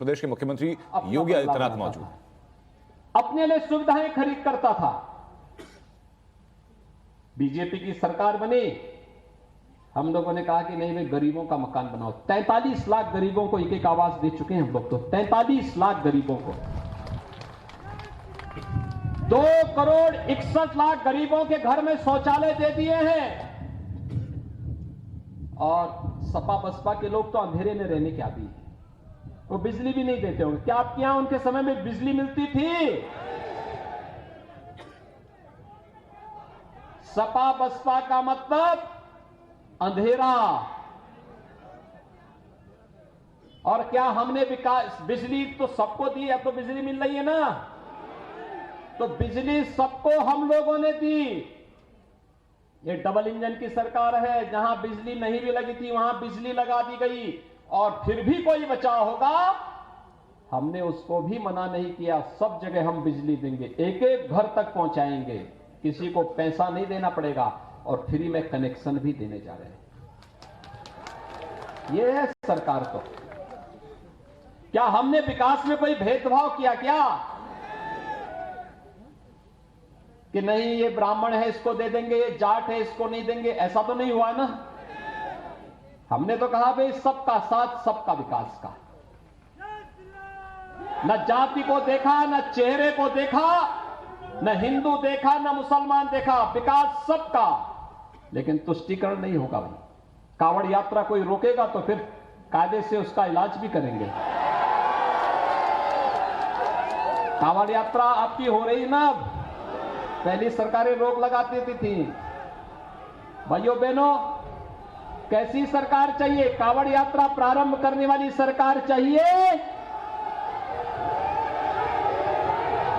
प्रदेश के मुख्यमंत्री योगी आदित्यनाथ मौजूद। अपने लिए सुविधाएं खरीद करता था। बीजेपी की सरकार बनी, हम लोगों ने कहा कि नहीं भाई गरीबों का मकान बनाओ। 43 लाख गरीबों को एक एक आवास दे चुके हैं हम लोग। तो 43 लाख गरीबों को, 2 करोड़ 61 लाख गरीबों के घर में शौचालय दे दिए हैं। और सपा बसपा के लोग तो अंधेरे में रहने के आदी हैं, वो बिजली भी नहीं देते होंगे। क्या आपके यहां उनके समय में बिजली मिलती थी? सपा बसपा का मतलब अंधेरा। और क्या हमने विकास, बिजली तो सबको दी, अब तो बिजली मिल रही है ना, तो बिजली सबको हम लोगों ने दी। ये डबल इंजन की सरकार है, जहां बिजली नहीं भी लगी थी वहां बिजली लगा दी गई। और फिर भी कोई बचाव होगा, हमने उसको भी मना नहीं किया। सब जगह हम बिजली देंगे, एक एक घर तक पहुंचाएंगे, किसी को पैसा नहीं देना पड़ेगा और फ्री में कनेक्शन भी देने जा रहे हैं। यह है सरकार। तो क्या हमने विकास में कोई भेदभाव किया क्या? कि नहीं ये ब्राह्मण है इसको दे देंगे, ये जाट है इसको नहीं देंगे, ऐसा तो नहीं हुआ ना। हमने तो कहा भाई सबका साथ सबका विकास का। न जाति को देखा, न चेहरे को देखा, न हिंदू देखा, न मुसलमान देखा, विकास सबका। लेकिन तुष्टीकरण नहीं होगा भाई। कांवड़ यात्रा कोई रोकेगा तो फिर कायदे से उसका इलाज भी करेंगे। कांवड़ यात्रा आपकी हो रही ना, पहली सरकारें रोक लगाती थी। भाइयों बहनों, कैसी सरकार चाहिए? कांवड़ यात्रा प्रारंभ करने वाली सरकार चाहिए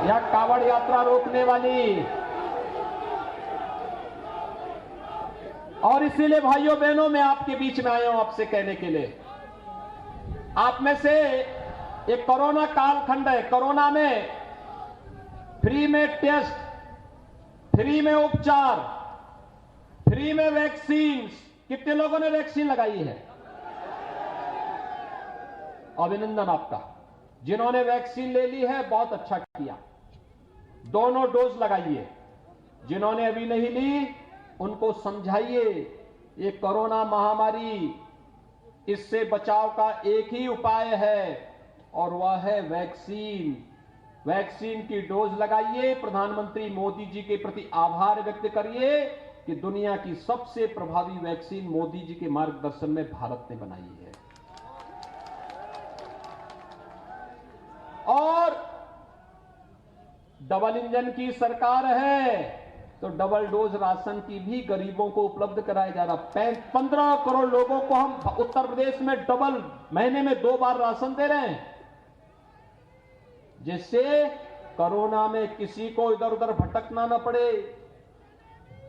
या कांवड़ यात्रा रोकने वाली? और इसीलिए भाइयों बहनों, मैं आपके बीच में आया हूं आपसे कहने के लिए, आप में से एक कोरोना कालखंड है। कोरोना में फ्री में टेस्ट, फ्री में उपचार, फ्री में वैक्सीन। कितने लोगों ने वैक्सीन लगाई है? अभिनंदन आपका। जिन्होंने वैक्सीन ले ली है बहुत अच्छा किया, दोनों डोज लगाइए। जिन्होंने अभी नहीं ली उनको समझाइए ये कोरोना महामारी, इससे बचाव का एक ही उपाय है और वह है वैक्सीन। वैक्सीन की डोज लगाइए। प्रधानमंत्री मोदी जी के प्रति आभार व्यक्त करिए कि दुनिया की सबसे प्रभावी वैक्सीन मोदी जी के मार्गदर्शन में भारत ने बनाई है। और डबल इंजन की सरकार है तो डबल डोज राशन की भी गरीबों को उपलब्ध कराया जा रहा। 15 करोड़ लोगों को हम उत्तर प्रदेश में डबल, महीने में 2 बार राशन दे रहे हैं, जिससे कोरोना में किसी को इधर उधर भटकना न पड़े।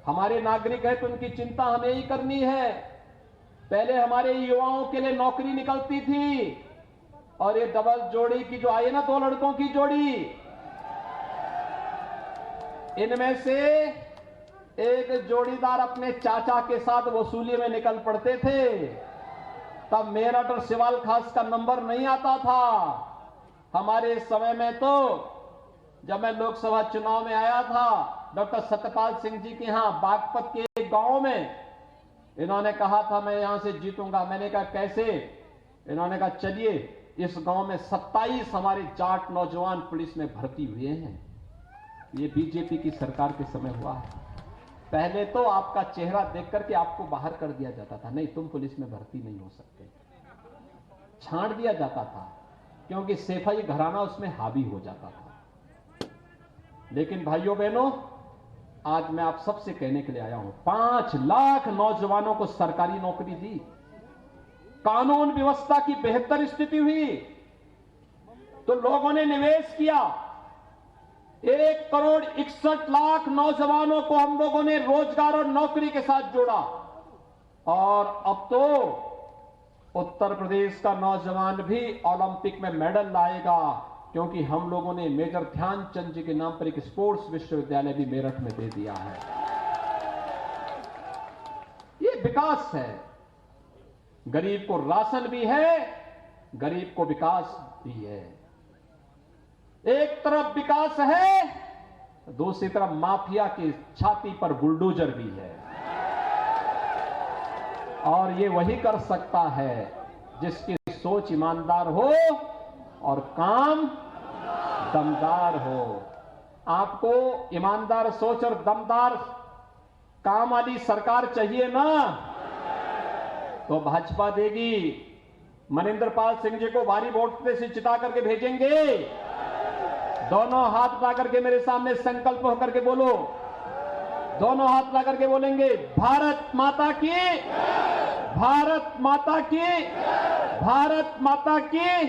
हमारे नागरिक है तो उनकी चिंता हमें ही करनी है। पहले हमारे युवाओं के लिए नौकरी निकलती थी और ये डबल जोड़ी की जो आई ना, 2 लड़कों की जोड़ी, इनमें से एक जोड़ीदार अपने चाचा के साथ वसूली में निकल पड़ते थे। तब मेरठ और सिवाल खास का नंबर नहीं आता था। हमारे समय में तो जब मैं लोकसभा चुनाव में आया था, डॉक्टर सत्यपाल सिंह जी के यहां बागपत के एक गांव में, इन्होंने कहा था मैं यहां से जीतूंगा। मैंने कहा कैसे? इन्होंने कहा चलिए, इस गांव में 27 हमारे जाट नौजवान पुलिस में भर्ती हुए हैं। ये बीजेपी की सरकार के समय हुआ है। पहले तो आपका चेहरा देख करके आपको बाहर कर दिया जाता था, नहीं तुम पुलिस में भर्ती नहीं हो सकते, छांट दिया जाता था, क्योंकि सेफाई घराना उसमें हावी हो जाता था। लेकिन भाइयों बहनों, आज मैं आप सबसे कहने के लिए आया हूं, 5 लाख नौजवानों को सरकारी नौकरी दी, कानून व्यवस्था की बेहतर स्थिति हुई, तो लोगों ने निवेश किया। 1 करोड़ 61 लाख नौजवानों को हम लोगों ने रोजगार और नौकरी के साथ जोड़ा। और अब तो उत्तर प्रदेश का नौजवान भी ओलंपिक में मेडल लाएगा, क्योंकि हम लोगों ने मेजर ध्यानचंद जी के नाम पर एक स्पोर्ट्स विश्वविद्यालय भी मेरठ में दे दिया है। ये विकास है। गरीब को राशन भी है, गरीब को विकास भी है। एक तरफ विकास है, दूसरी तरफ माफिया की छाती पर बुलडोजर भी है। और ये वही कर सकता है जिसकी सोच ईमानदार हो और काम दमदार हो। आपको ईमानदार सोच और दमदार काम वाली सरकार चाहिए ना, तो भाजपा देगी। मनिंदर पाल सिंह जी को भारी वोट से जिता करके भेजेंगे। दोनों हाथ उठा करके मेरे सामने संकल्प होकर के बोलो। दोनों हाथ उठा करके बोलेंगे, भारत माता की, भारत माता की, भारत माता की।